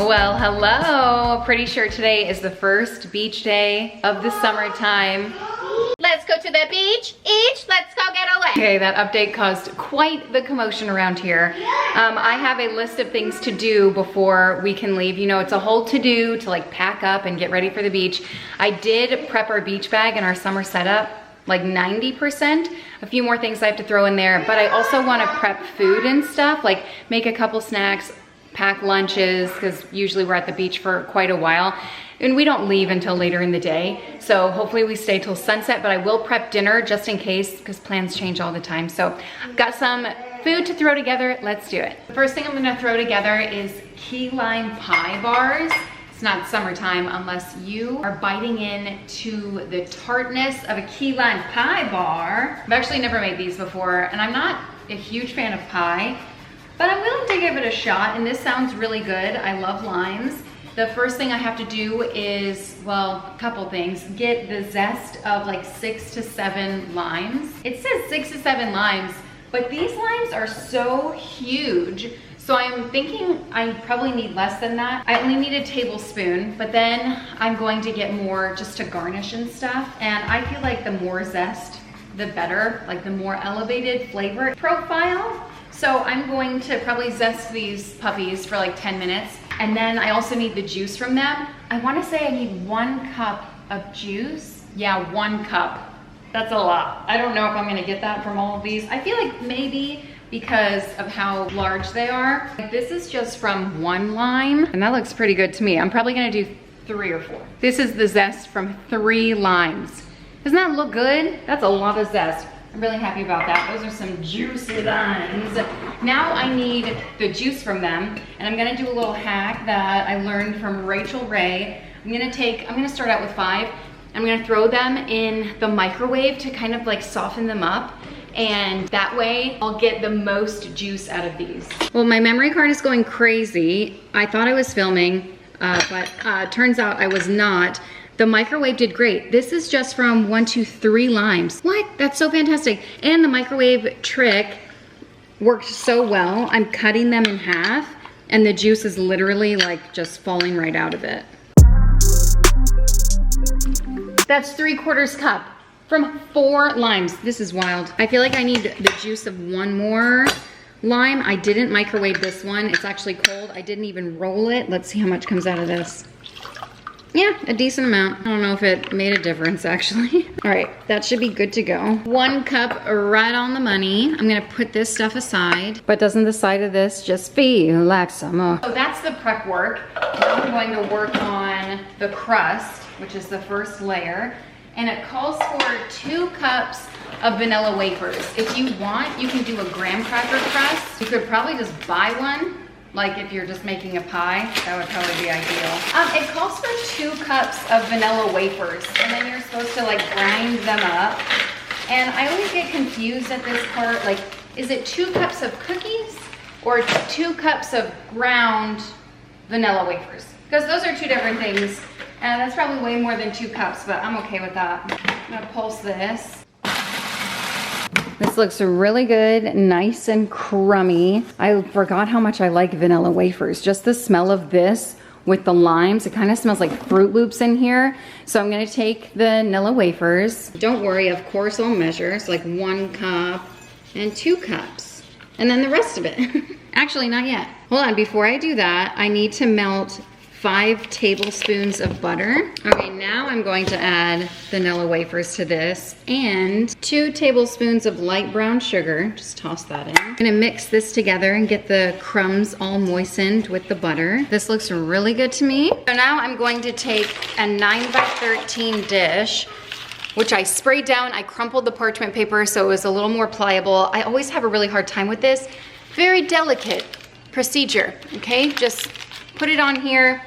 Well, hello. Pretty sure today is the first beach day of the summertime. Let's go to the beach. Let's go get away. Okay, that update caused quite the commotion around here. I have a list of things to do before we can leave. You know, it's a whole to-do to like pack up and get ready for the beach. I did prep our beach bag and our summer setup, like 90%. A few more things I have to throw in there, but I also want to prep food and stuff, like make a couple snacks, pack lunches, because usually we're at the beach for quite a while. And we don't leave until later in the day. So hopefully we stay till sunset, but I will prep dinner just in case because plans change all the time. So I've got some food to throw together. Let's do it. The first thing I'm gonna throw together is key lime pie bars. It's not summertime unless you are biting in to the tartness of a key lime pie bar. I've actually never made these before and I'm not a huge fan of pie, but I'm willing to give it a shot and this sounds really good. I love limes. The first thing I have to do is, well, a couple things. Get the zest of like 6 to 7 limes. It says 6 to 7 limes, but these limes are so huge. So I'm thinking I probably need less than that. I only need a tablespoon, but then I'm going to get more just to garnish and stuff. And I feel like the more zest, the better, like the more elevated flavor profile. So I'm going to probably zest these puppies for like 10 minutes. And then I also need the juice from them. I wanna say I need 1 cup of juice. Yeah, 1 cup. That's a lot. I don't know if I'm gonna get that from all of these. I feel like maybe because of how large they are. This is just from 1 lime, and that looks pretty good to me. I'm probably gonna do 3 or 4. This is the zest from 3 limes. Doesn't that look good? That's a lot of zest. I'm really happy about that. Those are some juicy limes. Now I need the juice from them, and I'm gonna do a little hack that I learned from Rachel Ray. I'm gonna start out with 5. I'm gonna throw them in the microwave to kind of like soften them up, and that way I'll get the most juice out of these. Well, my memory card is going crazy. I thought I was filming, but turns out I was not. The microwave did great. This is just from 1, 2, 3 limes. What? That's so fantastic. And the microwave trick worked so well. I'm cutting them in half and the juice is literally like just falling right out of it. That's 3/4 cup from 4 limes. This is wild. I feel like I need the juice of 1 more lime. I didn't microwave this one. It's actually cold. I didn't even roll it. Let's see how much comes out of this. Yeah, a decent amount. I don't know if it made a difference actually. All right, that should be good to go. 1 cup right on the money. I'm gonna put this stuff aside. But doesn't the side of this just feel like summer? So that's the prep work. Now I'm going to work on the crust, which is the first layer. And it calls for 2 cups of vanilla wafers. If you want, you can do a graham cracker crust. You could probably just buy one. Like if you're just making a pie, that would probably be ideal. It calls for 2 cups of vanilla wafers, and then you're supposed to like grind them up. And I always get confused at this part, like, is it 2 cups of cookies or 2 cups of ground vanilla wafers? Because those are 2 different things, and that's probably way more than 2 cups, but I'm okay with that. I'm gonna pulse this. This looks really good, nice and crummy. I forgot how much I like vanilla wafers. Just the smell of this with the limes, it kind of smells like Fruit Loops in here. So I'm gonna take the vanilla wafers. Don't worry, of course I'll measure. It's like 1 cup and 2 cups. And then the rest of it. Actually, not yet. Hold on, before I do that, I need to melt 5 tablespoons of butter. Okay, now I'm going to add vanilla wafers to this and 2 tablespoons of light brown sugar. Just toss that in. I'm gonna mix this together and get the crumbs all moistened with the butter. This looks really good to me. So now I'm going to take a 9x13 dish, which I sprayed down. I crumpled the parchment paper so it was a little more pliable. I always have a really hard time with this. Very delicate procedure, okay? Just put it on here.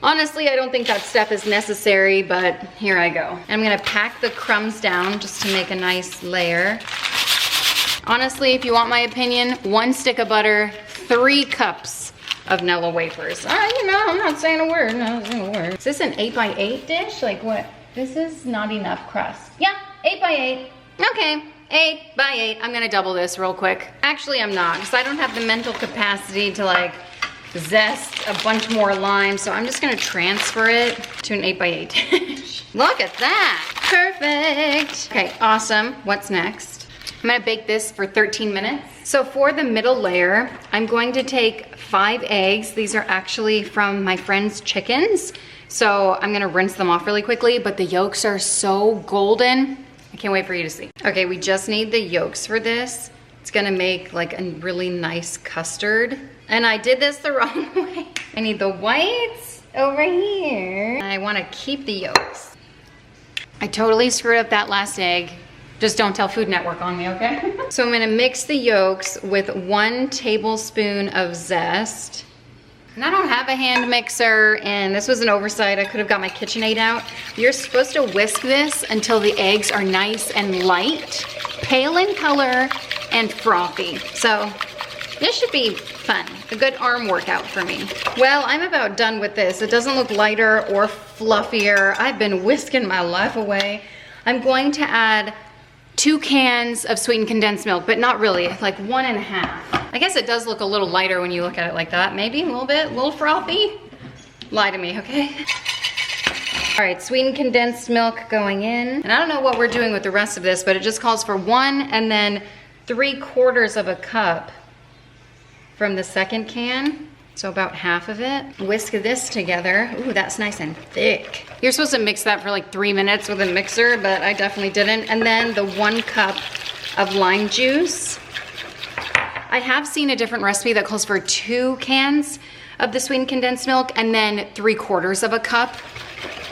Honestly, I don't think that step is necessary, but here I go. I'm gonna pack the crumbs down just to make a nice layer. Honestly, if you want my opinion, 1 stick of butter, 3 cups of vanilla wafers. You know, I'm not saying a word, no, not saying a word. Is this an 8x8 dish? Like what? This is not enough crust. Yeah, 8x8. Okay, 8x8. I'm gonna double this real quick. Actually, I'm not, because I don't have the mental capacity to like zest, a bunch more lime. So I'm just gonna transfer it to an 8x8. Look at that, perfect. Okay, awesome. What's next? I'm gonna bake this for 13 minutes. So for the middle layer, I'm going to take 5 eggs. These are actually from my friend's chickens. So I'm gonna rinse them off really quickly, but the yolks are so golden. I can't wait for you to see. Okay, we just need the yolks for this. It's gonna make like a really nice custard. And I did this the wrong way. I need the whites over here. I wanna keep the yolks. I totally screwed up that last egg. Just don't tell Food Network on me, okay? So I'm gonna mix the yolks with 1 tablespoon of zest. And I don't have a hand mixer, and this was an oversight. I could have got my KitchenAid out. You're supposed to whisk this until the eggs are nice and light, pale in color, and frothy. So this should be fun, a good arm workout for me. Well, I'm about done with this. It doesn't look lighter or fluffier. I've been whisking my life away. I'm going to add 2 cans of sweetened condensed milk, but not really, like 1.5. I guess it does look a little lighter when you look at it like that. Maybe a little bit, a little frothy. Lie to me, okay? All right, sweetened condensed milk going in. And I don't know what we're doing with the rest of this, but it just calls for 1 and then 3/4 of a cup from the second can. So about half of it. Whisk this together. Ooh, that's nice and thick. You're supposed to mix that for like 3 minutes with a mixer, but I definitely didn't. And then the 1 cup of lime juice. I have seen a different recipe that calls for 2 cans of the sweetened condensed milk and then 3/4 of a cup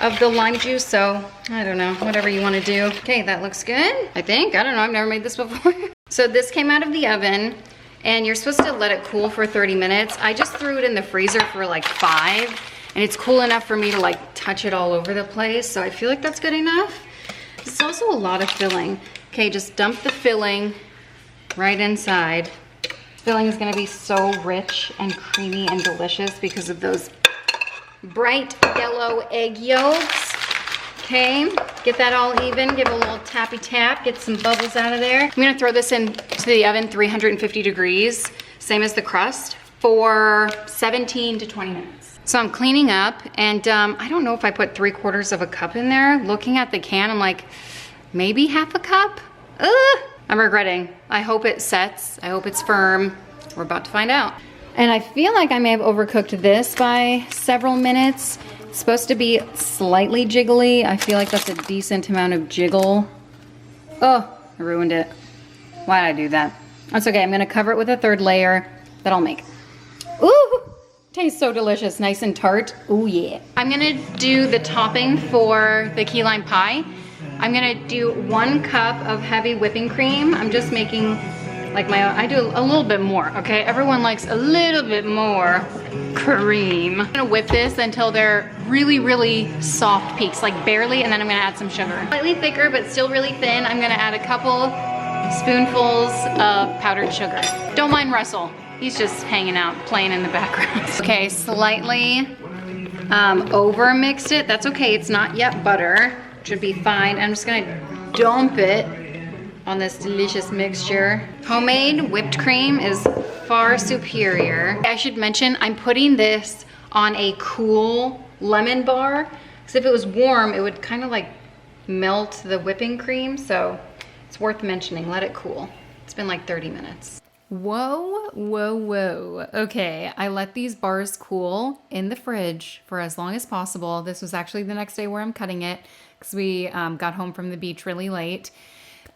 of the lime juice. So I don't know, whatever you wanna do. Okay, that looks good, I think. I don't know, I've never made this before. So this came out of the oven. And you're supposed to let it cool for 30 minutes. I just threw it in the freezer for like 5, and it's cool enough for me to like touch it all over the place. So I feel like that's good enough. It's also a lot of filling. Okay, just dump the filling right inside. Filling is gonna be so rich and creamy and delicious because of those bright yellow egg yolks. Okay, get that all even, give it a little tappy tap, get some bubbles out of there. I'm gonna throw this into the oven, 350 degrees, same as the crust, for 17 to 20 minutes. So I'm cleaning up, and I don't know if I put 3/4 of a cup in there. Looking at the can, I'm like, maybe half a cup? Ugh, I'm regretting. I hope it sets, I hope it's firm. We're about to find out. And I feel like I may have overcooked this by several minutes. It's supposed to be slightly jiggly. I feel like that's a decent amount of jiggle. Oh, I ruined it. Why did I do that? That's okay, I'm gonna cover it with a 3rd layer that I'll make. Ooh, tastes so delicious, nice and tart. Ooh yeah. I'm gonna do the topping for the key lime pie. I'm gonna do 1 cup of heavy whipping cream. I'm just making like my own. I do a little bit more, okay? Everyone likes a little bit more cream. I'm gonna whip this until they're really, really soft peaks, like barely, and then I'm gonna add some sugar. Slightly thicker, but still really thin. I'm gonna add a couple spoonfuls of powdered sugar. Don't mind Russell. He's just hanging out, playing in the background. Okay, slightly over mixed it. That's okay, it's not yet butter. Should be fine. I'm just gonna dump it on this delicious mixture. Homemade whipped cream is far superior. I should mention, I'm putting this on a cool lemon bar, because if it was warm, it would kind of like melt the whipping cream, so it's worth mentioning, let it cool. It's been like 30 minutes. Whoa, whoa, whoa. Okay, I let these bars cool in the fridge for as long as possible. This was actually the next day where I'm cutting it, because we got home from the beach really late.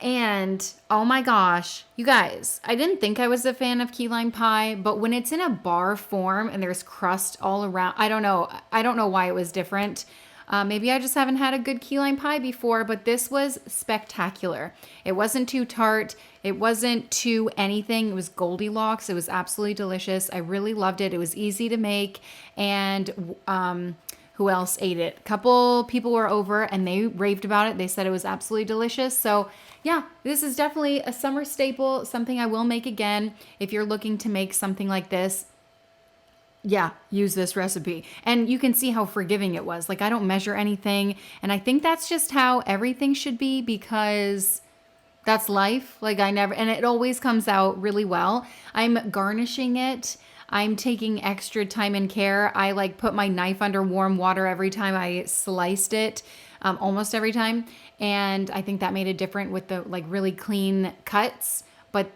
And oh my gosh, you guys, I didn't think I was a fan of key lime pie, but when it's in a bar form and there's crust all around, I don't know why it was different. Maybe I just haven't had a good key lime pie before, but this was spectacular. It wasn't too tart. It wasn't too anything. It was Goldilocks. It was absolutely delicious. I really loved it. It was easy to make. And who else ate it? A couple people were over and they raved about it. They said it was absolutely delicious. So yeah, this is definitely a summer staple, something I will make again. If you're looking to make something like this, yeah, use this recipe. And you can see how forgiving it was. Like, I don't measure anything. And I think that's just how everything should be, because that's life. Like, and it always comes out really well. I'm garnishing it I'm taking extra time and care. I like put my knife under warm water every time I sliced it, almost every time. And I think that made it different with the like really clean cuts. But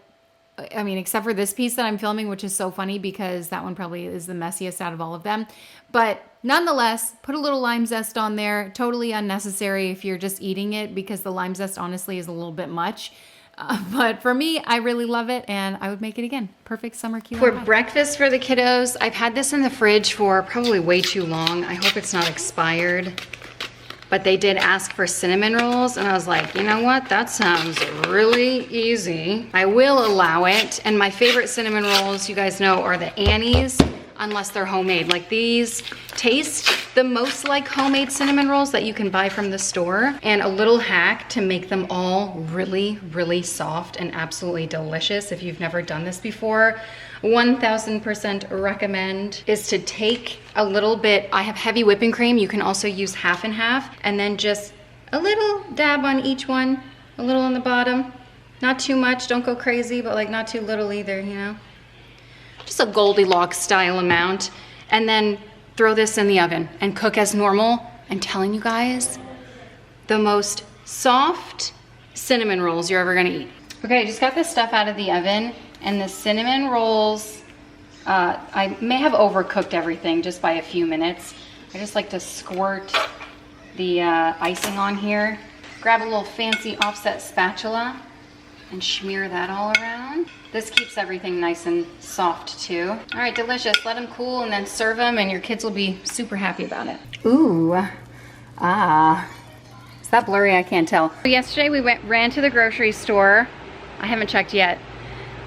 I mean, except for this piece that I'm filming, which is so funny because that one probably is the messiest out of all of them. But nonetheless, put a little lime zest on there. Totally unnecessary if you're just eating it, because the lime zest honestly is a little bit much. But for me, I really love it, and I would make it again. Perfect summer key lime pie. For breakfast for the kiddos, I've had this in the fridge for probably way too long. I hope it's not expired. But they did ask for cinnamon rolls, and I was like, you know what? That sounds really easy. I will allow it. And my favorite cinnamon rolls, you guys know, are the Annie's, unless they're homemade. Like, these taste the most like homemade cinnamon rolls that you can buy from the store. And a little hack to make them all really, really soft and absolutely delicious, if you've never done this before, 1000% recommend, is to take a little bit. I have heavy whipping cream. You can also use half and half, and then just a little dab on each one, a little on the bottom. Not too much, don't go crazy, but like not too little either, you know? Just a Goldilocks style amount. And then throw this in the oven and cook as normal. I'm telling you guys, the most soft cinnamon rolls you're ever gonna eat. Okay, I just got this stuff out of the oven, and the cinnamon rolls, I may have overcooked everything just by a few minutes. I just like to squirt the icing on here. Grab a little fancy offset spatula and smear that all around. This keeps everything nice and soft too. All right, delicious. Let them cool and then serve them, and your kids will be super happy about it. Ooh, is that blurry? I can't tell. Yesterday we ran to the grocery store. I haven't checked yet.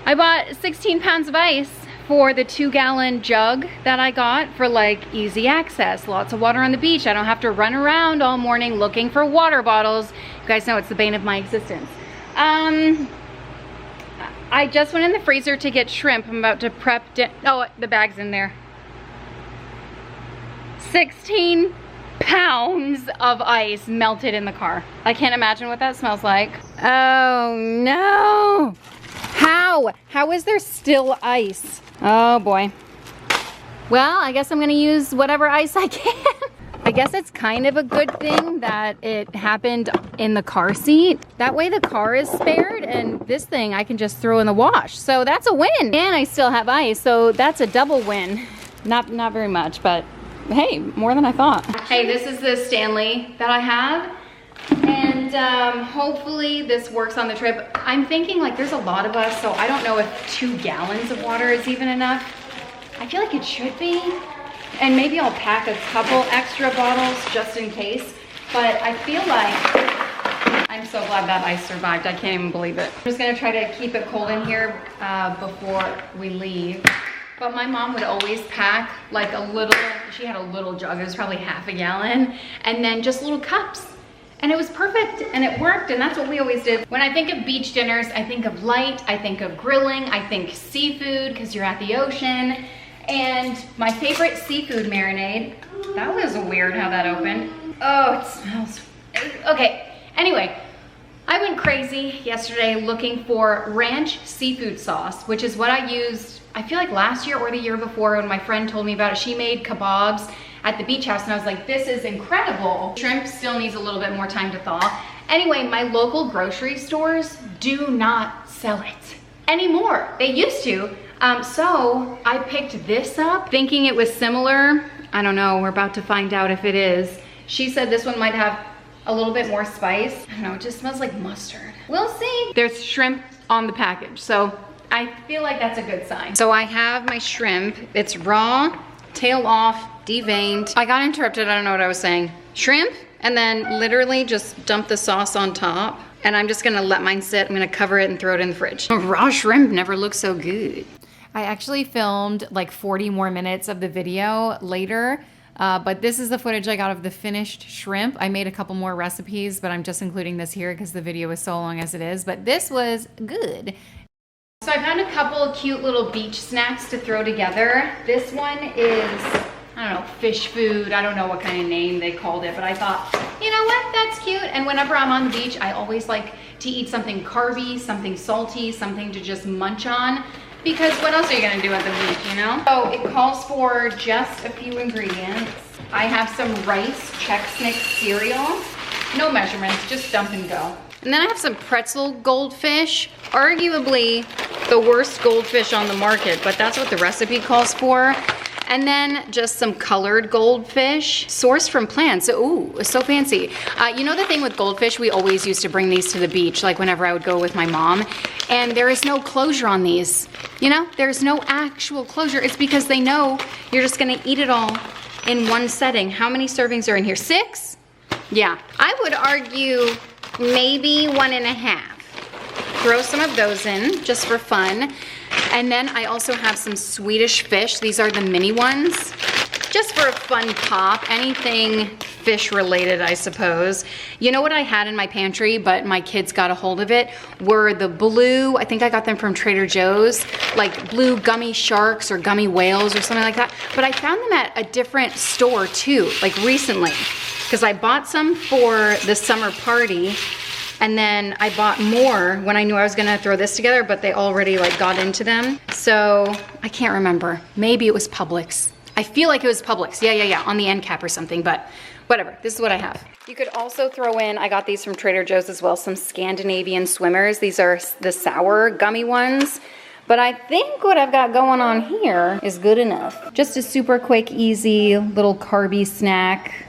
I bought 16 pounds of ice for the 2-gallon jug that I got for like easy access. Lots of water on the beach. I don't have to run around all morning looking for water bottles. You guys know it's the bane of my existence. I just went in the freezer to get shrimp. I'm about to prep, oh, the bag's in there. 16 pounds of ice melted in the car. I can't imagine what that smells like. Oh no. How is there still ice? Oh boy. Well, I guess I'm gonna use whatever ice I can. I guess it's kind of a good thing that it happened in the car seat. That way the car is spared, and this thing I can just throw in the wash. So that's a win. And I still have ice, so that's a double win. Not very much, but hey, more than I thought. Hey, this is the Stanley that I have. And hopefully this works on the trip. I'm thinking like there's a lot of us, so I don't know if 2 gallons of water is even enough. I feel like it should be. And maybe I'll pack a couple extra bottles just in case. But I feel like I'm so glad that ice survived. I can't even believe it. I'm just gonna try to keep it cold in here before we leave. But my mom would always pack like a little, she had a little jug, it was probably half a gallon, and then just little cups. And it was perfect, and it worked, and that's what we always did. When I think of beach dinners, I think of light, I think of grilling, I think seafood, because you're at the ocean. And my favorite seafood marinade, that was weird how that opened. Oh, it smells, okay. Anyway, I went crazy yesterday looking for ranch seafood sauce, which is what I used, I feel like last year or the year before when my friend told me about it. She made Kabobs at the beach house, and I was like, this is incredible. Shrimp still needs a little bit more time to thaw. Anyway, my local grocery stores do not sell it anymore. They used to. So I picked this up thinking it was similar. I don't know, we're about to find out if it is. She said this one might have a little bit more spice. I don't know, it just smells like mustard. We'll see. There's shrimp on the package, so I feel like that's a good sign. So I have my shrimp. It's raw, tail off, deveined. I got interrupted, I don't know what I was saying. Shrimp, and then literally just dump the sauce on top. And I'm just gonna let mine sit. I'm gonna cover it and throw it in the fridge. Raw shrimp never looks so good. I actually filmed like 40 more minutes of the video later, but this is the footage I got of the finished shrimp. I made a couple more recipes, but I'm just including this here because the video is so long as it is, but this was good. So I found a couple cute little beach snacks to throw together. This one is, I don't know, fish food. I don't know what kind of name they called it, but I thought, you know what, that's cute. And whenever I'm on the beach, I always like to eat something carby, something salty, something to just munch on, because what else are you gonna do at the beach, you know? So it calls for just a few ingredients. I have some rice Chex Mix cereal. No measurements, just dump and go. And then I have some pretzel goldfish, arguably the worst goldfish on the market, but that's what the recipe calls for. And then just some colored goldfish sourced from plants. Ooh, it's so fancy. You know the thing with goldfish, we always used to bring these to the beach, like whenever I would go with my mom, and there is no closure on these. You know, there's no actual closure. It's because they know you're just gonna eat it all in one setting. How many servings are in here? 6? Yeah, I would argue maybe 1.5. Throw some of those in just for fun. And then I also have some Swedish fish. These are the mini ones, just for a fun pop. Anything fish related, I suppose. You know what I had in my pantry, but my kids got a hold of it, were the blue, I think I got them from Trader Joe's, like blue gummy sharks or gummy whales or something like that. But I found them at a different store too, like recently, because I bought some for the summer party. And then I bought more when I knew I was gonna throw this together, but they already like got into them. So I can't remember. Maybe it was Publix. I feel like it was Publix. Yeah, on the end cap or something, but whatever. This is what I have. You could also throw in, I got these from Trader Joe's as well, some Scandinavian swimmers. These are the sour gummy ones. But I think what I've got going on here is good enough. Just a super quick, easy, little carby snack.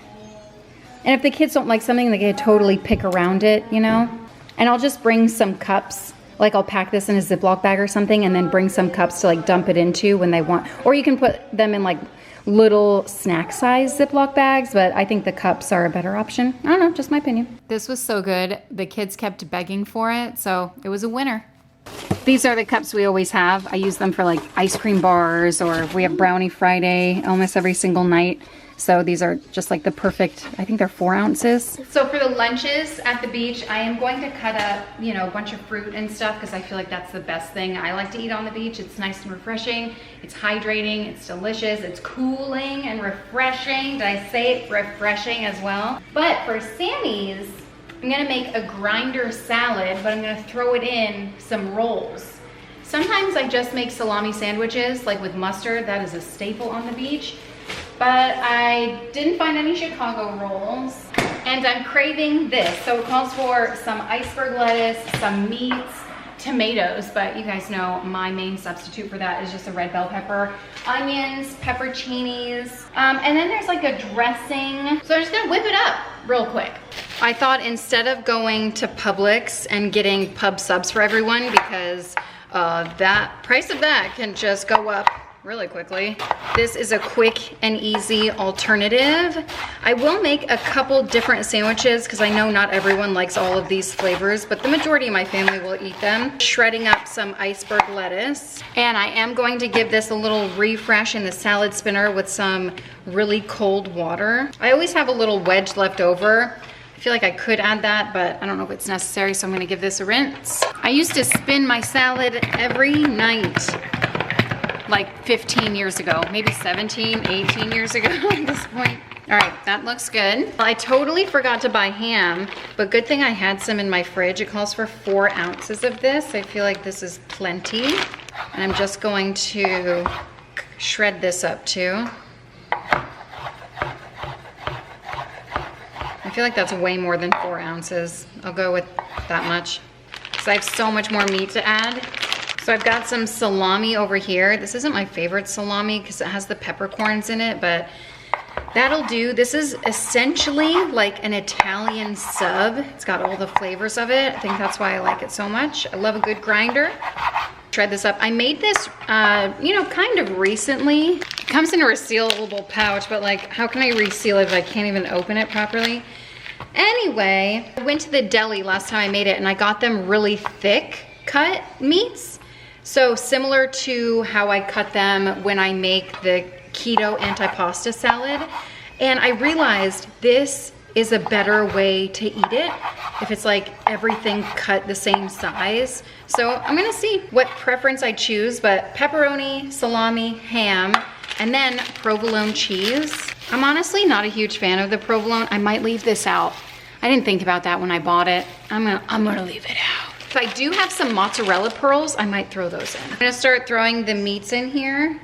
And if the kids don't like something, they can totally pick around it, you know? And I'll just bring some cups. Like I'll pack this in a Ziploc bag or something and then bring some cups to like dump it into when they want. Or you can put them in like little snack size Ziploc bags, but I think the cups are a better option. I don't know, just my opinion. This was so good. The kids kept begging for it, so it was a winner. These are the cups we always have. I use them for like ice cream bars, or we have Brownie Friday almost every single night. So these are just like the perfect, I think they're 4 ounces. So for the lunches at the beach, I am going to cut up, you know, a bunch of fruit and stuff because I feel like that's the best thing I like to eat on the beach. It's nice and refreshing. It's hydrating. It's delicious. It's cooling and refreshing. Did I say it? Refreshing as well. But for Sammy's, I'm gonna make a grinder salad, but I'm gonna throw it in some rolls. Sometimes I just make salami sandwiches, like with mustard. That is a staple on the beach. But I didn't find any Chicago rolls, and I'm craving this. So it calls for some iceberg lettuce, some meats, tomatoes, but you guys know my main substitute for that is just a red bell pepper, onions, pepperoncinis, and then there's like a dressing. So I'm just gonna whip it up real quick. I thought instead of going to Publix and getting pub subs for everyone, because that price of that can just go up really quickly. This is a quick and easy alternative. I will make a couple different sandwiches because I know not everyone likes all of these flavors, but the majority of my family will eat them. Shredding up some iceberg lettuce. And I am going to give this a little refresh in the salad spinner with some really cold water. I always have a little wedge left over. I feel like I could add that, but I don't know if it's necessary, so I'm gonna give this a rinse. I used to spin my salad every night, like 15 years ago, maybe 17, 18 years ago at this point. All right, that looks good. Well, I totally forgot to buy ham, but good thing I had some in my fridge. It calls for 4 ounces of this. I feel like this is plenty. And I'm just going to shred this up too. I feel like that's way more than 4 ounces. I'll go with that much, because I have so much more meat to add. So I've got some salami over here. This isn't my favorite salami because it has the peppercorns in it, but that'll do. This is essentially like an Italian sub. It's got all the flavors of it. I think that's why I like it so much. I love a good grinder. Shred this up. I made this, you know, kind of recently. It comes in a resealable pouch, but like, how can I reseal it if I can't even open it properly? Anyway, I went to the deli last time I made it and I got them really thick cut meats. So similar to how I cut them when I make the keto antipasta salad. And I realized this is a better way to eat it if it's like everything cut the same size. So I'm gonna see what preference I choose, but pepperoni, salami, ham, and then provolone cheese. I'm honestly not a huge fan of the provolone. I might leave this out. I didn't think about that when I bought it. I'm gonna leave it out. If I do have some mozzarella pearls, I might throw those in. I'm gonna start throwing the meats in here.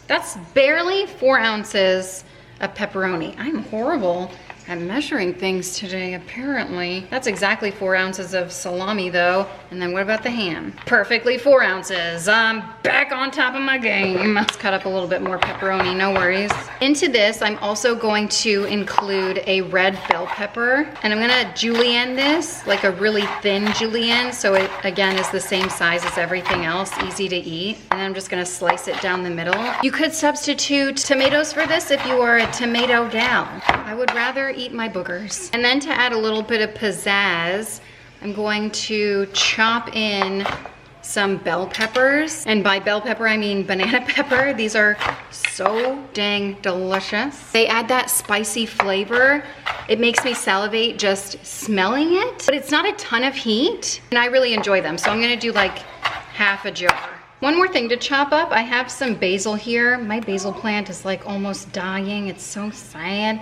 That's barely 4 ounces of pepperoni. I'm horrible at measuring things today, apparently. That's exactly 4 ounces of salami though. And then what about the ham? Perfectly 4 ounces. I'm back on top of my game. Let's cut up a little bit more pepperoni, no worries. Into this, I'm also going to include a red bell pepper. And I'm gonna julienne this, like a really thin julienne, so it, again, is the same size as everything else, easy to eat. And I'm just gonna slice it down the middle. You could substitute tomatoes for this if you are a tomato gal. I would rather eat my boogers. And then to add a little bit of pizzazz, I'm going to chop in some bell peppers. And by bell pepper, I mean banana pepper. These are so dang delicious. They add that spicy flavor. It makes me salivate just smelling it, but it's not a ton of heat. And I really enjoy them. So I'm gonna do like half a jar. One more thing to chop up. I have some basil here. My basil plant is like almost dying. It's so sad.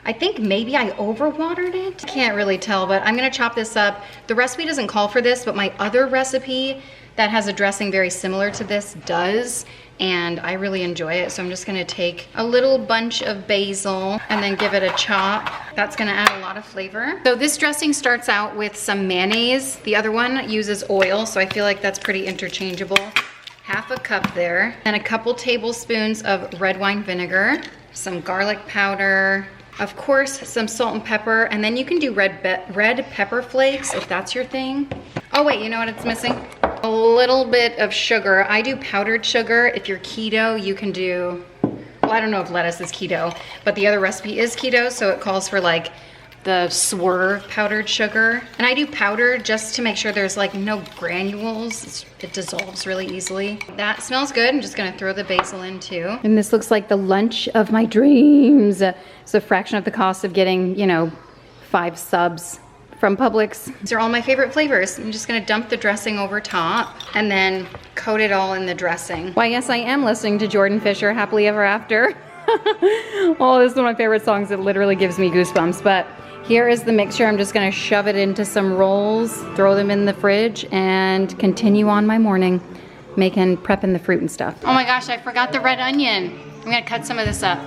I think maybe I overwatered it. Can't really tell, but I'm gonna chop this up. The recipe doesn't call for this, but my other recipe that has a dressing very similar to this does, and I really enjoy it. So I'm just gonna take a little bunch of basil and then give it a chop. That's gonna add a lot of flavor. So this dressing starts out with some mayonnaise. The other one uses oil, so I feel like that's pretty interchangeable. Half a cup there, and a couple tablespoons of red wine vinegar, some garlic powder, of course, some salt and pepper, and then you can do red pepper flakes if that's your thing. Oh wait, you know what it's missing? A little bit of sugar. I do powdered sugar. If you're keto, you can do, well, I don't know if lettuce is keto, but the other recipe is keto, so it calls for like the swerve powdered sugar. And I do powder just to make sure there's like no granules. It dissolves really easily. That smells good. I'm just gonna throw the basil in too. And this looks like the lunch of my dreams. It's a fraction of the cost of getting, you know, 5 subs from Publix. These are all my favorite flavors. I'm just gonna dump the dressing over top and then coat it all in the dressing. Why, yes, I am listening to Jordan Fisher, Happily Ever After. Oh, this is one of my favorite songs. It literally gives me goosebumps, but here is the mixture. I'm just gonna shove it into some rolls, throw them in the fridge, and continue on my morning prepping the fruit and stuff. Oh my gosh, I forgot the red onion. I'm gonna cut some of this up.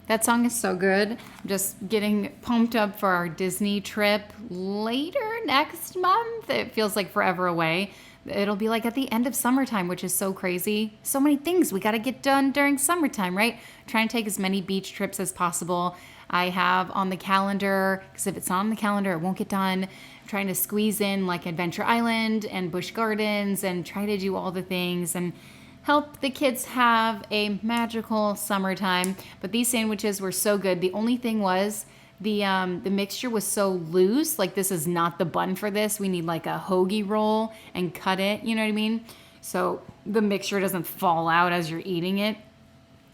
That song is so good. I'm just getting pumped up for our Disney trip later next month. It feels like forever away. It'll be like at the end of summertime, which is so crazy. So many things we gotta get done during summertime, right? Trying to take as many beach trips as possible. I have on the calendar, because if it's not on the calendar, it won't get done. I'm trying to squeeze in like Adventure Island and Busch Gardens and try to do all the things and help the kids have a magical summertime. But these sandwiches were so good. The only thing was, the mixture was so loose. Like, this is not the bun for this. We need like a hoagie roll and cut it, you know what I mean? So the mixture doesn't fall out as you're eating it.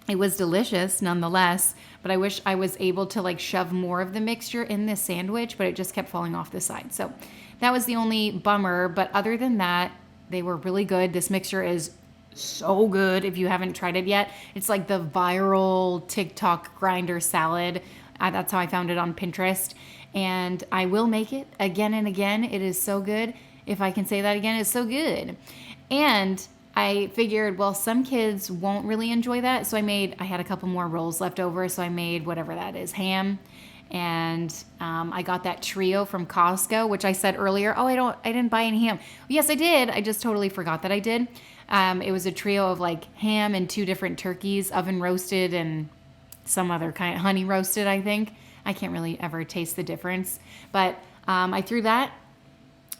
It was delicious nonetheless, but I wish I was able to like shove more of the mixture in this sandwich, but it just kept falling off the side. So that was the only bummer, but other than that, they were really good. This mixture is so good if you haven't tried it yet. It's like the viral TikTok grinder salad. That's how I found it on Pinterest, and I will make it again and again. It is so good. If I can say that again, it's so good. And I figured, well, some kids won't really enjoy that, so I had a couple more rolls left over, so I made whatever that is, ham, and I got that trio from Costco, which I said earlier, oh, I didn't buy any ham. Yes, I did. I just totally forgot that I did. It was a trio of like ham and 2 different turkeys, oven roasted and some other kind, honey roasted, I think. I can't really ever taste the difference. But I threw that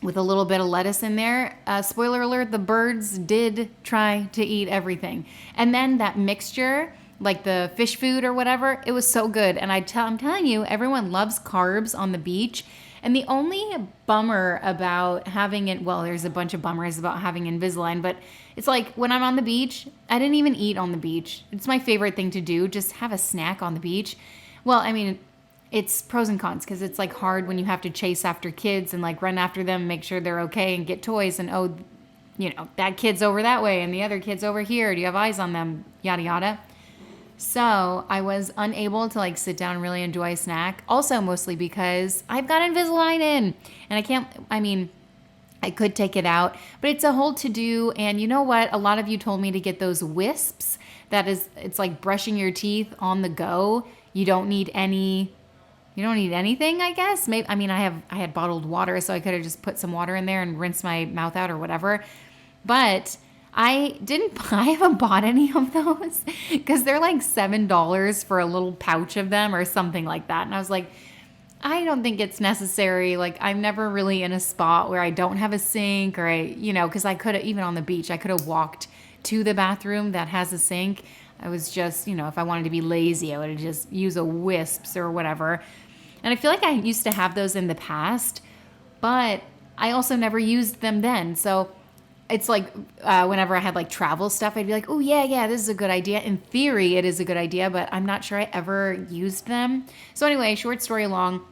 with a little bit of lettuce in there. Spoiler alert, the birds did try to eat everything. And then that mixture, like the fish food or whatever, it was so good. And I'm telling you, everyone loves carbs on the beach. And the only bummer about having it, well, there's a bunch of bummers about having Invisalign, but it's like when I'm on the beach, I didn't even eat on the beach. It's my favorite thing to do, just have a snack on the beach. Well, I mean, it's pros and cons because it's like hard when you have to chase after kids and like run after them, make sure they're okay and get toys and, oh, you know, that kid's over that way and the other kid's over here. Do you have eyes on them? Yada, yada. So I was unable to like sit down and really enjoy a snack. Also, mostly because I've got Invisalign in and I could take it out, but it's a whole to-do. And you know what? A lot of you told me to get those wisps. It's like brushing your teeth on the go. You don't need anything, I guess. Maybe, I had bottled water, so I could have just put some water in there and rinsed my mouth out or whatever. But I haven't bought any of those because they're like $7 for a little pouch of them or something like that. And I was like, I don't think it's necessary. Like, I'm never really in a spot where I don't have a sink or because I could have, even on the beach, I could have walked to the bathroom that has a sink. I was just, if I wanted to be lazy, I would have just used a wisps or whatever. And I feel like I used to have those in the past, but I also never used them then. So it's like whenever I had like travel stuff, I'd be like, oh, yeah, this is a good idea. In theory, it is a good idea, but I'm not sure I ever used them. So anyway, short story long,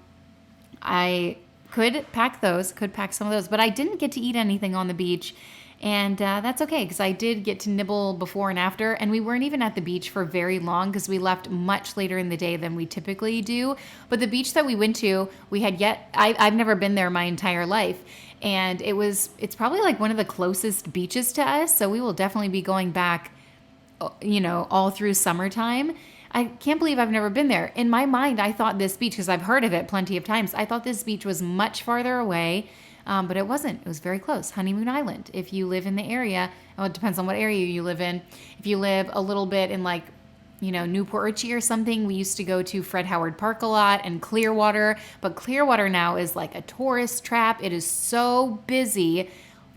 I could pack some of those, but I didn't get to eat anything on the beach. And that's okay because I did get to nibble before and after. And we weren't even at the beach for very long because we left much later in the day than we typically do. But the beach that we went to, I've never been there my entire life. And it's probably like one of the closest beaches to us. So we will definitely be going back, all through summertime. I can't believe I've never been there. In my mind, I thought this beach, because I've heard of it plenty of times, I thought this beach was much farther away. But it wasn't. It was very close. Honeymoon Island. If you live in the area, well, it depends on what area you live in. If you live a little bit in like, Newport Richie or something, we used to go to Fred Howard Park a lot and Clearwater. But Clearwater now is like a tourist trap. It is so busy.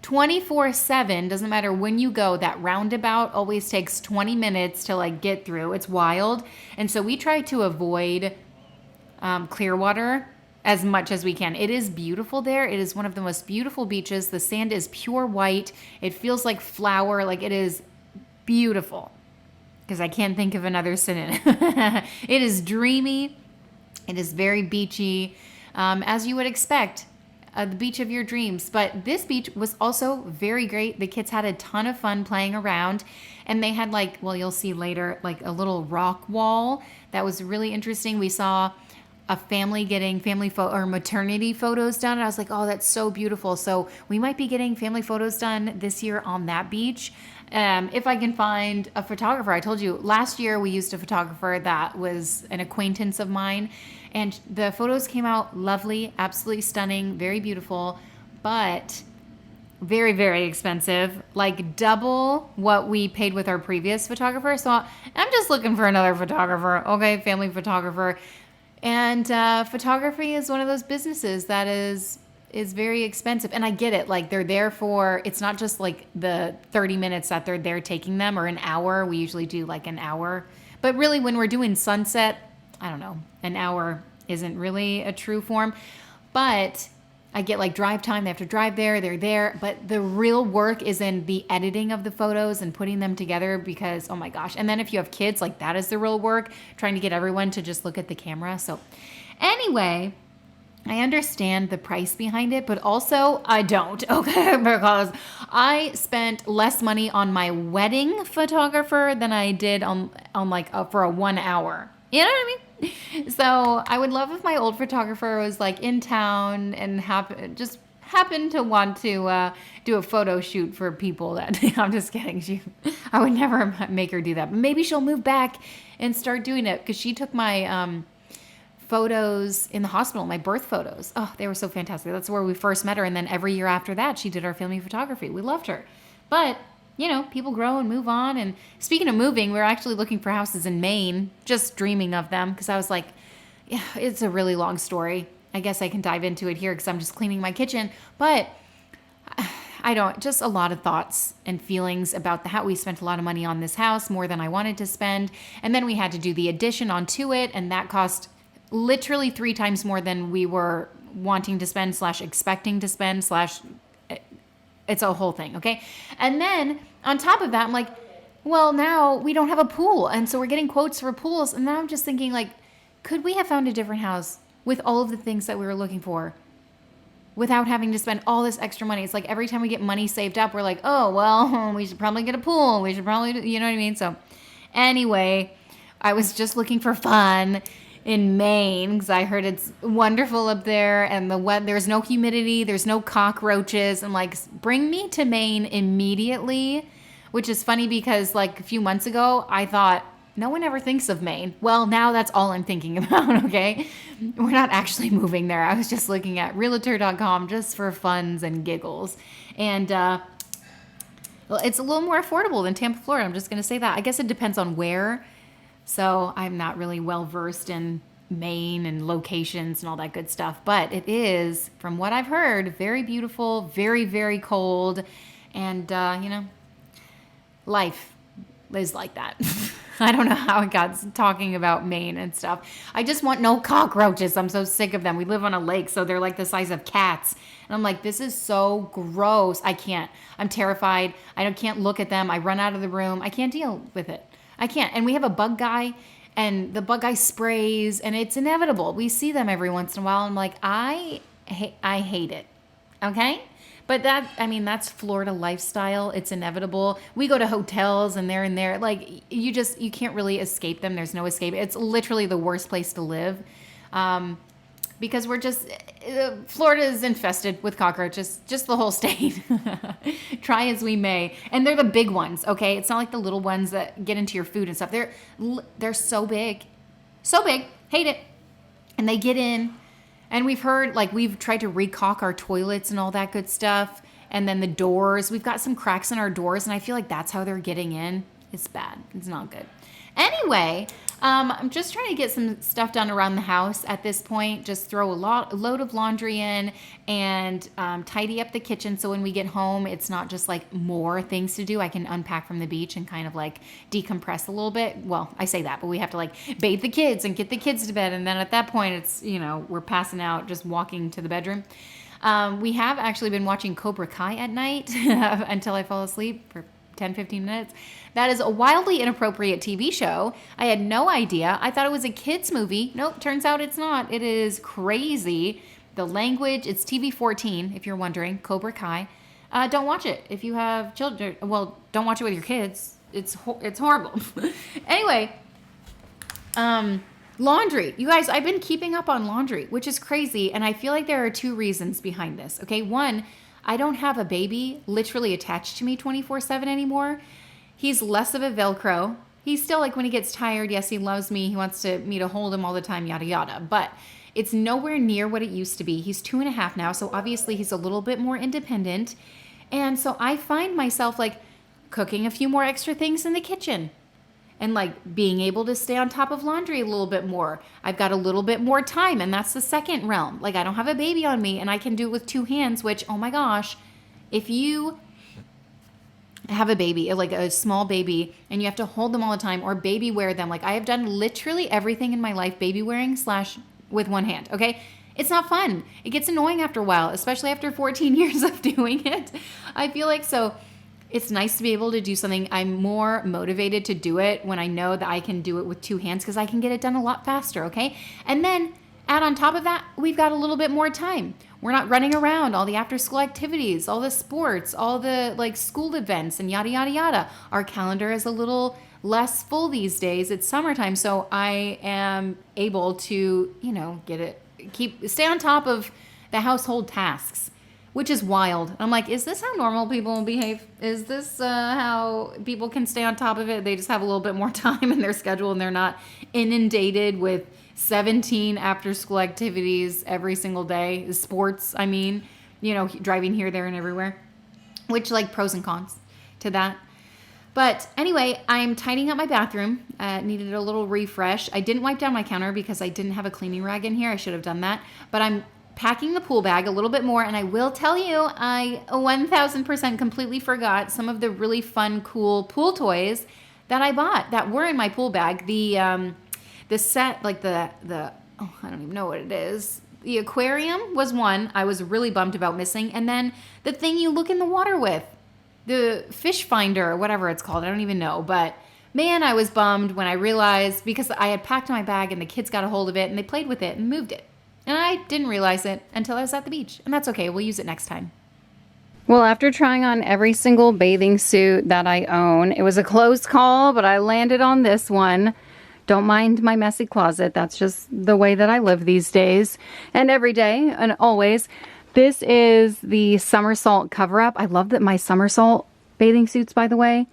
24/7, doesn't matter when you go, that roundabout always takes 20 minutes to like get through. It's wild. And so we try to avoid Clearwater as much as we can. It is beautiful there. It is one of the most beautiful beaches. The sand is pure white. It feels like flour. Like, it is beautiful. Because I can't think of another synonym. It is dreamy. It is very beachy, as you would expect. The beach of your dreams. But this beach was also very great. The kids had a ton of fun playing around. And they had you'll see later, like a little rock wall that was really interesting. We saw a family getting maternity photos done. And I was like, oh, that's so beautiful. So we might be getting family photos done this year on that beach. If I can find a photographer. I told you last year we used a photographer that was an acquaintance of mine, and the photos came out lovely, absolutely stunning, very beautiful, but very, very expensive, like double what we paid with our previous photographer. So I'm just looking for another photographer. Okay, family photographer. And photography is one of those businesses that is very expensive. And I get it. Like, they're there for, it's not just like the 30 minutes that they're there taking them, or an hour. We usually do like an hour. But really, when we're doing sunset, I don't know, an hour isn't really a true form. But I get like drive time. They have to drive there. They're there. But the real work is in the editing of the photos and putting them together, because, oh my gosh. And then if you have kids, like, that is the real work, trying to get everyone to just look at the camera. So anyway, I understand the price behind it, but also I don't, okay? Because I spent less money on my wedding photographer than I did on for a 1 hour. You know what I mean? So I would love if my old photographer was like in town and happened to want to do a photo shoot for people. That I'm just kidding. I would never make her do that. But maybe she'll move back and start doing it, because she took my photos in the hospital, my birth photos. Oh, they were so fantastic. That's where we first met her. And then every year after that, she did our family photography. We loved her. But, people grow and move on. And speaking of moving, we were actually looking for houses in Maine, just dreaming of them, because I was like, yeah, it's a really long story. I guess I can dive into it here because I'm just cleaning my kitchen. But just a lot of thoughts and feelings about the house. We spent a lot of money on this house, more than I wanted to spend. And then we had to do the addition onto it, and that cost literally 3 times more than we were wanting to spend / expecting to spend / it's a whole thing, okay? And then on top of that, I'm like, well, now we don't have a pool. And so we're getting quotes for pools. And now I'm just thinking, like, could we have found a different house with all of the things that we were looking for without having to spend all this extra money? It's like every time we get money saved up, we're like, oh, well, we should probably get a pool. We should probably, you know what I mean? So anyway, I was just looking for fun in Maine because I heard it's wonderful up there, and there's no humidity, there's no cockroaches, and like bring me to Maine immediately. Which is funny because like a few months ago I thought no one ever thinks of Maine. Well, now that's all I'm thinking about. Okay, we're not actually moving there. I was just looking at realtor.com just for funs and giggles, and well, it's a little more affordable than Tampa, Florida. I'm just gonna say that. I guess it depends on where. So I'm not really well versed in Maine and locations and all that good stuff. But it is, from what I've heard, very beautiful, very, very cold. And, life is like that. I don't know how it got talking about Maine and stuff. I just want no cockroaches. I'm so sick of them. We live on a lake, so they're like the size of cats. And I'm like, this is so gross. I can't. I'm terrified. I can't look at them. I run out of the room. I can't deal with it. I can't. And we have a bug guy, and the bug guy sprays, and it's inevitable. We see them every once in a while. I'm like, I hate it. Okay? But that's Florida lifestyle. It's inevitable. We go to hotels and they're in there. Like, you can't really escape them. There's no escape. It's literally the worst place to live. Because Florida is infested with cockroaches, just the whole state. Try as we may. And they're the big ones, okay? It's not like the little ones that get into your food and stuff. They're so big. So big. Hate it. And they get in. And we've tried to recaulk our toilets and all that good stuff. And then the doors. We've got some cracks in our doors, and I feel like that's how they're getting in. It's bad. It's not good. Anyway, I'm just trying to get some stuff done around the house at this point. Just throw a load of laundry in and tidy up the kitchen so when we get home, it's not just like more things to do. I can unpack from the beach and kind of like decompress a little bit. Well, I say that, but we have to like bathe the kids and get the kids to bed. And then at that point, it's, we're passing out, just walking to the bedroom. We have actually been watching Cobra Kai at night until I fall asleep for 10, 15 minutes. That is a wildly inappropriate TV show. I had no idea. I thought it was a kid's movie. Nope, turns out it's not. It is crazy. The language, it's TV 14, if you're wondering, Cobra Kai. Don't watch it if you have children. Well, don't watch it with your kids. It's horrible. Anyway, laundry. You guys, I've been keeping up on laundry, which is crazy. And I feel like there are two reasons behind this. Okay, one, I don't have a baby literally attached to me 24/7 anymore. He's less of a Velcro. He's still like when he gets tired, yes, he loves me. He wants me to hold him all the time, yada, yada. But it's nowhere near what it used to be. He's 2.5 now, so obviously he's a little bit more independent. And so I find myself like cooking a few more extra things in the kitchen and like being able to stay on top of laundry a little bit more. I've got a little bit more time, and that's the second realm. Like I don't have a baby on me and I can do it with two hands, which, oh my gosh, if you have a baby, like a small baby, and you have to hold them all the time or baby wear them. Like I have done literally everything in my life baby wearing / with one hand, okay? It's not fun. It gets annoying after a while, especially after 14 years of doing it. I feel like so it's nice to be able to do something. I'm more motivated to do it when I know that I can do it with two hands because I can get it done a lot faster, okay? And then add on top of that, we've got a little bit more time. We're not running around all the after school activities, all the sports, all the like school events and yada, yada, yada. Our calendar is a little less full these days. It's summertime. So I am able to, stay on top of the household tasks, which is wild. I'm like, is this how normal people behave? Is this how people can stay on top of it? They just have a little bit more time in their schedule and they're not inundated with 17 after school activities every single day. Sports, driving here, there, and everywhere. Which, like, pros and cons to that. But anyway, I'm tidying up my bathroom. Needed a little refresh. I didn't wipe down my counter because I didn't have a cleaning rag in here. I should have done that. But I'm packing the pool bag a little bit more. And I will tell you, I 1000% completely forgot some of the really fun, cool pool toys that I bought that were in my pool bag. The set, like I don't even know what it is. The aquarium was one I was really bummed about missing. And then the thing you look in the water with, the fish finder or whatever it's called. I don't even know. But man, I was bummed when I realized because I had packed my bag and the kids got a hold of it and they played with it and moved it. And I didn't realize it until I was at the beach. And that's okay. We'll use it next time. Well, after trying on every single bathing suit that I own, it was a close call, but I landed on this one. Don't mind my messy closet. That's just the way that I live these days and every day and always. This is the somersault cover-up. I love that my somersault bathing suits, by the way,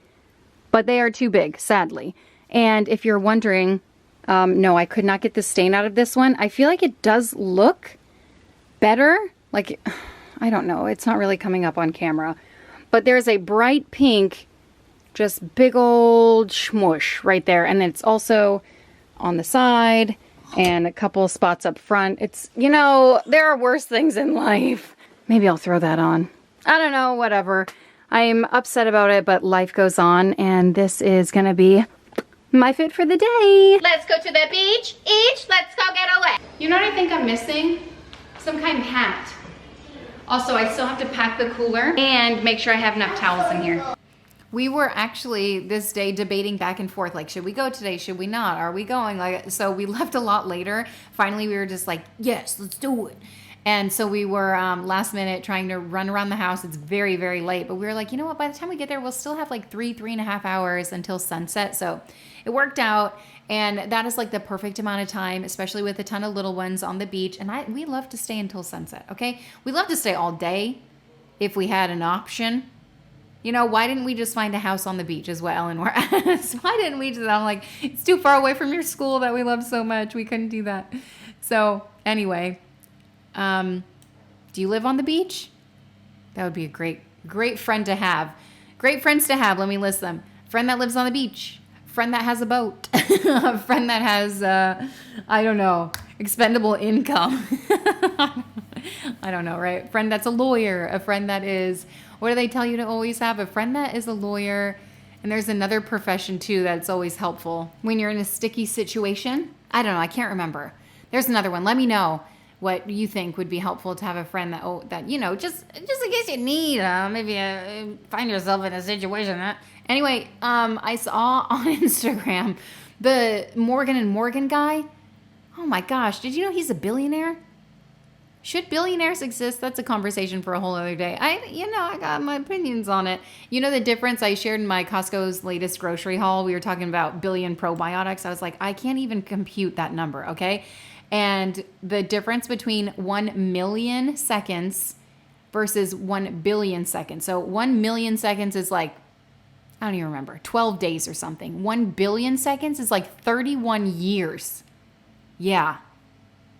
but they are too big, sadly. And if you're wondering, no, I could not get the stain out of this one. I feel like it does look better. Like, I don't know. It's not really coming up on camera. But there's a bright pink, just big old smush right there. And it's also on the side and a couple spots up front. It's, you know, there are worse things in life. Maybe I'll throw that on. I don't know, whatever. I'm upset about it, but life goes on. And this is going to be my fit for the day. Let's go to the beach. Each, let's go get a wet. You know what I think I'm missing? Some kind of hat. Also, I still have to pack the cooler and make sure I have enough towels in here. We were actually this day debating back and forth, like, should we go today? Should we not? Are we going? Like, so we left a lot later. Finally, we were just like, yes, let's do it. And so we were last minute trying to run around the house. It's very, very late. But we were like, you know what? By the time we get there, we'll still have like 3.5 hours until sunset. So it worked out. And that is like the perfect amount of time, especially with a ton of little ones on the beach. And we love to stay until sunset, okay? We love to stay all day if we had an option. You know, why didn't we just find a house on the beach as well? And we're why didn't we just, I'm like, it's too far away from your school that we love so much. We couldn't do that. So anyway, do you live on the beach? That would be a great friend to have. Great friends to have. Let me list them. Friend that lives on the beach. Friend that has a boat. A friend that has, I don't know, expendable income. I don't know, right? Friend that's a lawyer. A friend that is, what do they tell you to always have? A friend that is a lawyer. And there's another profession too that's always helpful when you're in a sticky situation. I don't know. I can't remember. There's another one. Let me know what you think would be helpful to have a friend that you know, just in case you need, maybe find yourself in a situation. Anyway, I saw on Instagram the Morgan and Morgan guy. Oh my gosh, did you know he's a billionaire? Should billionaires exist? That's a conversation for a whole other day. I got my opinions on it. You know the difference I shared in my Costco's latest grocery haul? We were talking about billion probiotics. I was like, I can't even compute that number, okay? And the difference between 1 million seconds versus 1 billion seconds. So 1 million seconds is like, I don't even remember, 12 days or something. 1 billion seconds is like 31 years. Yeah.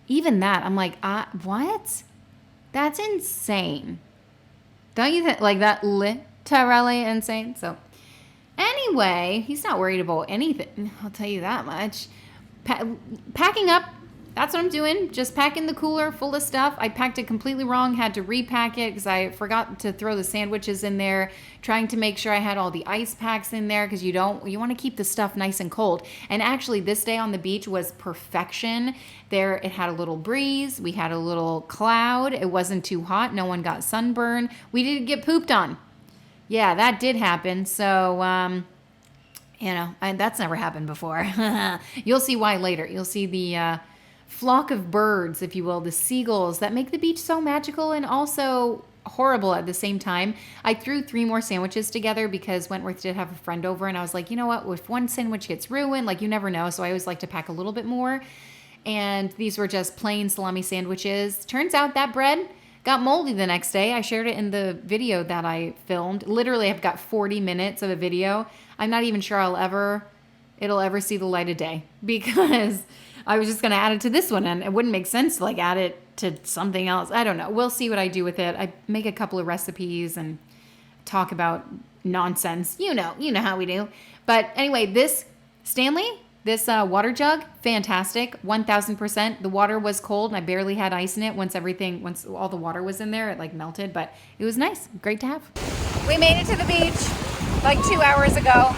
Even that, I'm like, what? That's insane. Don't you think, like, that literally insane? So anyway, he's not worried about anything. I'll tell you that much. Packing up. That's what I'm doing. Just packing the cooler full of stuff. I packed it completely wrong. Had to repack it because I forgot to throw the sandwiches in there. Trying to make sure I had all the ice packs in there because you want to keep the stuff nice and cold. And actually, this day on the beach was perfection. There, it had a little breeze. We had a little cloud. It wasn't too hot. No one got sunburn. We didn't get pooped on. Yeah, that did happen. So, you know, that's never happened before. You'll see why later. You'll see the flock of birds, if you will, the seagulls that make the beach so magical and also horrible at the same time. I threw 3 more sandwiches together because Wentworth did have a friend over, and I was like, you know what, if one sandwich gets ruined, like, you never know. So I always like to pack a little bit more. And these were just plain salami sandwiches. Turns out that bread got moldy the next day. I shared it in the video that I filmed. Literally, I've got 40 minutes of a video. I'm not even sure it'll ever see the light of day because I was just going to add it to this one, and it wouldn't make sense to like add it to something else. I don't know. We'll see what I do with it. I make a couple of recipes and talk about nonsense. You know how we do. But anyway, this water jug, fantastic, 1000%. The water was cold and I barely had ice in it. Once all the water was in there, it like melted, but it was nice. Great to have. We made it to the beach like 2 hours ago,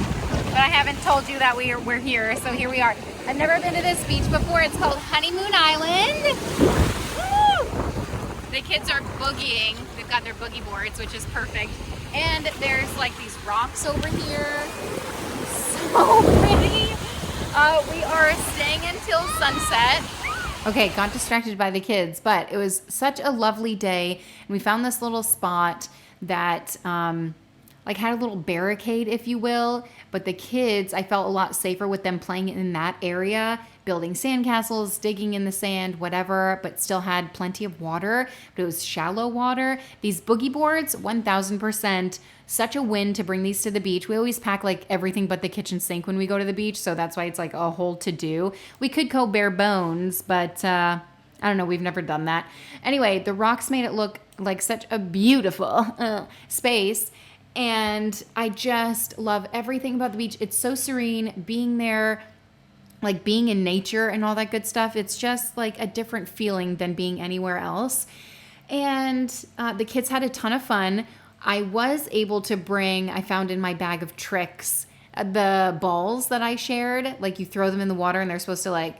but I haven't told you that we're here, so here we are. I've never been to this beach before. It's called Honeymoon Island. Woo! The kids are boogieing. They've got their boogie boards, which is perfect. And there's like these rocks over here. So pretty. We are staying until sunset. Okay, got distracted by the kids, but it was such a lovely day. And we found this little spot that like had a little barricade, if you will. But the kids, I felt a lot safer with them playing in that area, building sandcastles, digging in the sand, whatever, but still had plenty of water. But it was shallow water. These boogie boards, 1000%, such a win to bring these to the beach. We always pack like everything but the kitchen sink when we go to the beach. So that's why it's like a whole to do. We could go bare bones, but I don't know. We've never done that. Anyway, the rocks made it look like such a beautiful space. And I just love everything about the beach. It's so serene being there, like being in nature and all that good stuff. It's just like a different feeling than being anywhere else. And the kids had a ton of fun. I was able to bring, I found in my bag of tricks, the balls that I shared. Like you throw them in the water and they're supposed to like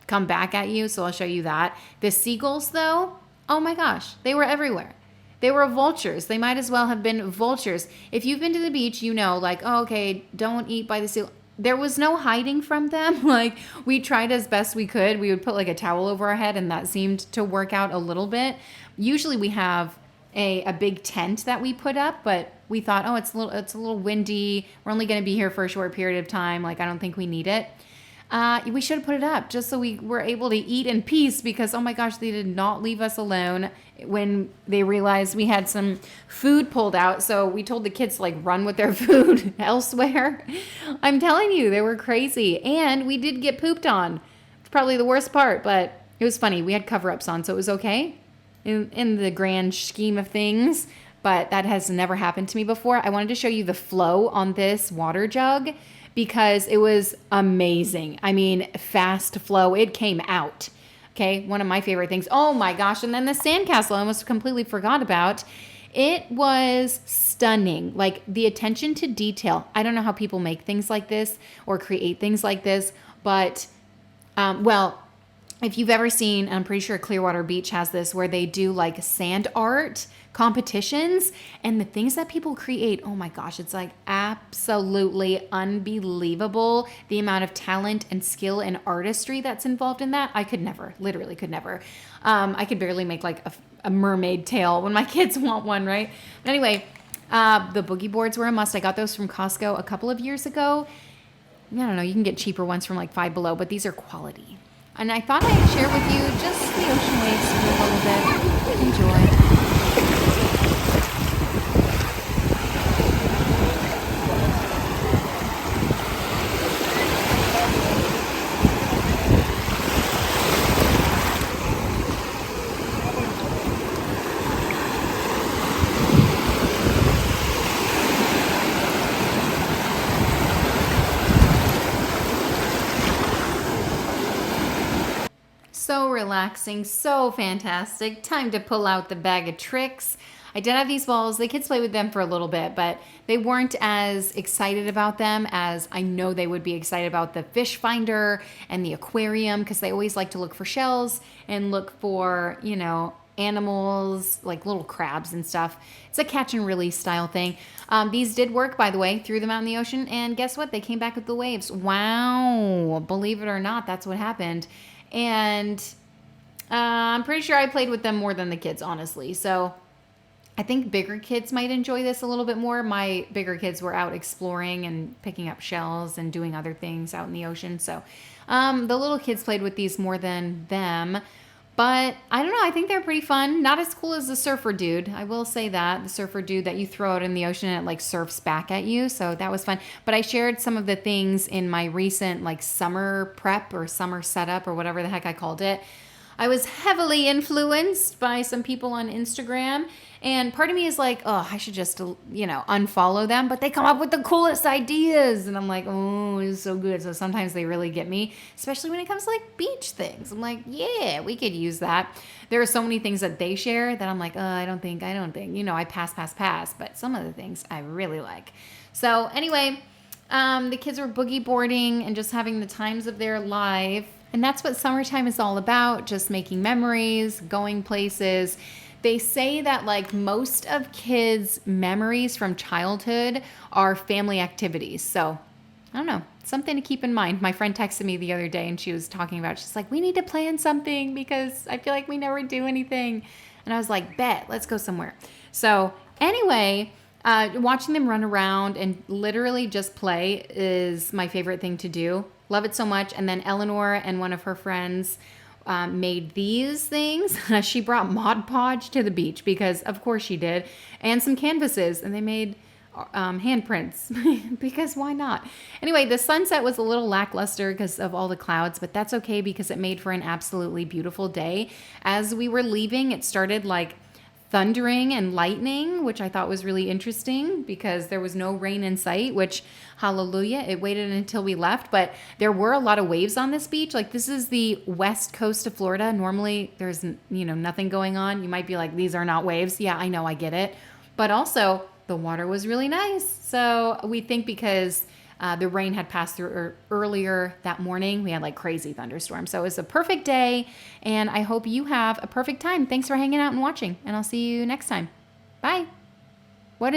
come back at you. So I'll show you that. The seagulls though, oh my gosh, they were everywhere. They were vultures. They might as well have been vultures. If you've been to the beach, you know, like, oh, okay, don't eat by the sea. There was no hiding from them. Like, we tried as best we could. We would put like a towel over our head, and that seemed to work out a little bit. Usually we have a big tent that we put up, but we thought, oh, it's a little windy. We're only going to be here for a short period of time. Like, I don't think we need it. We should have put it up just so we were able to eat in peace because, oh my gosh, they did not leave us alone when they realized we had some food pulled out. So we told the kids to like run with their food elsewhere. I'm telling you, they were crazy. And we did get pooped on. It's probably the worst part, but it was funny. We had cover-ups on, so it was okay in the grand scheme of things. But that has never happened to me before. I wanted to show you the flow on this water jug because it was amazing. I mean, fast flow. It came out. Okay, one of my favorite things. Oh my gosh, and then the sandcastle I almost completely forgot about. It was stunning. Like the attention to detail. I don't know how people make things like this or create things like this, but well, if you've ever seen, I'm pretty sure Clearwater Beach has this, where they do like sand art competitions and the things that people create. Oh my gosh, it's like absolutely unbelievable. The amount of talent and skill and artistry that's involved in that. I could never, literally could never. I could barely make like a mermaid tail when my kids want one, right? But anyway, the boogie boards were a must. I got those from Costco a couple of years ago. I don't know, you can get cheaper ones from like Five Below, but these are quality. And I thought I'd share with you just the ocean waves for a little bit. Enjoy. So relaxing, so fantastic. Time to pull out the bag of tricks. I did have these balls. The kids played with them for a little bit, but they weren't as excited about them as I know they would be excited about the fish finder and the aquarium because they always like to look for shells and look for, you know, animals like little crabs and stuff. It's a catch and release style thing. These did work, by the way. Threw them out in the ocean, and guess what? They came back with the waves. Wow. Believe it or not, that's what happened. And I'm pretty sure I played with them more than the kids, honestly. So I think bigger kids might enjoy this a little bit more. My bigger kids were out exploring and picking up shells and doing other things out in the ocean. So the little kids played with these more than them. But I don't know. I think they're pretty fun. Not as cool as the surfer dude. I will say that. The surfer dude that you throw out in the ocean and it like surfs back at you. So that was fun. But I shared some of the things in my recent like summer prep or summer setup or whatever the heck I called it. I was heavily influenced by some people on Instagram. And part of me is like, oh, I should just, you know, unfollow them. But they come up with the coolest ideas. And I'm like, oh, it's so good. So sometimes they really get me, especially when it comes to like beach things. I'm like, yeah, we could use that. There are so many things that they share that I'm like, oh, I don't think. You know, I pass. But some of the things I really like. So anyway, the kids were boogie boarding and just having the times of their life. And that's what summertime is all about. Just making memories, going places. They say that like most of kids' memories from childhood are family activities. So I don't know, something to keep in mind. My friend texted me the other day and she was talking about, she's like, we need to plan something because I feel like we never do anything. And I was like, bet, let's go somewhere. So anyway, Watching them run around and literally just play is my favorite thing to do. Love it so much. And then Eleanor and one of her friends made these things. She brought Mod Podge to the beach because of course she did, and some canvases, and they made handprints because why not? Anyway, the sunset was a little lackluster because of all the clouds, but that's okay because it made for an absolutely beautiful day. As we were leaving, it started like thundering and lightning, which I thought was really interesting because there was no rain in sight, which hallelujah, it waited until we left. But there were a lot of waves on this beach. Like, this is the west coast of Florida. Normally there's, nothing going on. You might be like, these are not waves. Yeah, I know, I get it. But also the water was really nice. So we think because the rain had passed through earlier that morning, we had like crazy thunderstorms. So it was a perfect day, and I hope you have a perfect time. Thanks for hanging out and watching, and I'll see you next time. Bye.